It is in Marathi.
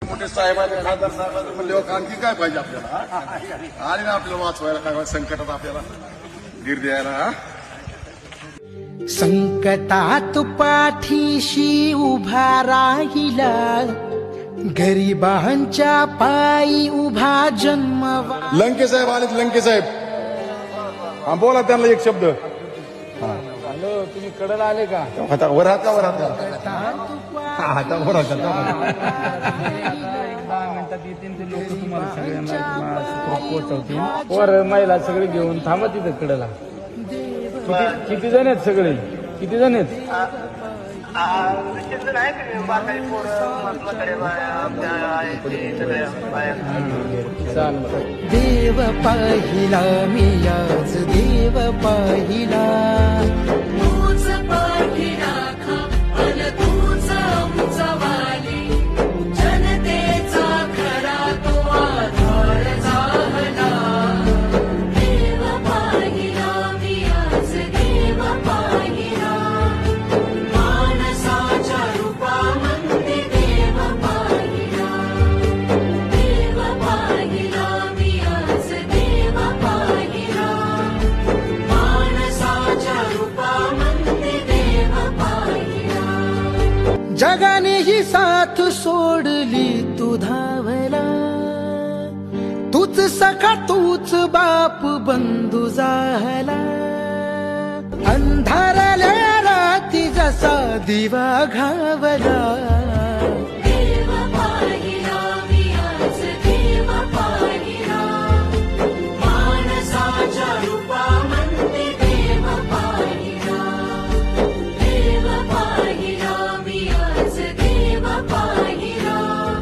मोठे साहेबांनी खासदार साहेबांनी म्हणले आणखी काय पाहिजे आपल्याला आणि आपल्याला वाचवायला काय संकटात आपल्याला धीर द्यायला संकटात पाठीशी उभा राहिला गरिबांच्या पायी उभा जन्मवा. लंके साहेब आलेत लंके साहेब हा बोला त्यांना एक शब्द हॅलो, तुम्ही कडला आले का? आता वर हात वर हात आता वर हात 10 मिनिटात येतील ते लोक तुम्हाला सगळ्यांना पोहोचवतील. वर महिला सगळे घेऊन थांबा तिथं कडला. किती जण आहेत सगळे? किती जण आहेत? चालेल. देव पाहिला मी आज देव पाहिला तूच पाठीला खा अन तूच आमचा वाली जनतेचा खरा तो आधार झाला. देव पाहिला मी आज देव पाहिला मानसाच्या रूपामध्ये देव पाहिला. देव पाहिला मी आज देव पाहिला मानसाच्या रूपामध्ये देव पाहिला. जगाने ही साथ सोडली तू धावला तूच सखा तूच बाप बंधू झाला. अंधारल्या राती जसा दिवा घावला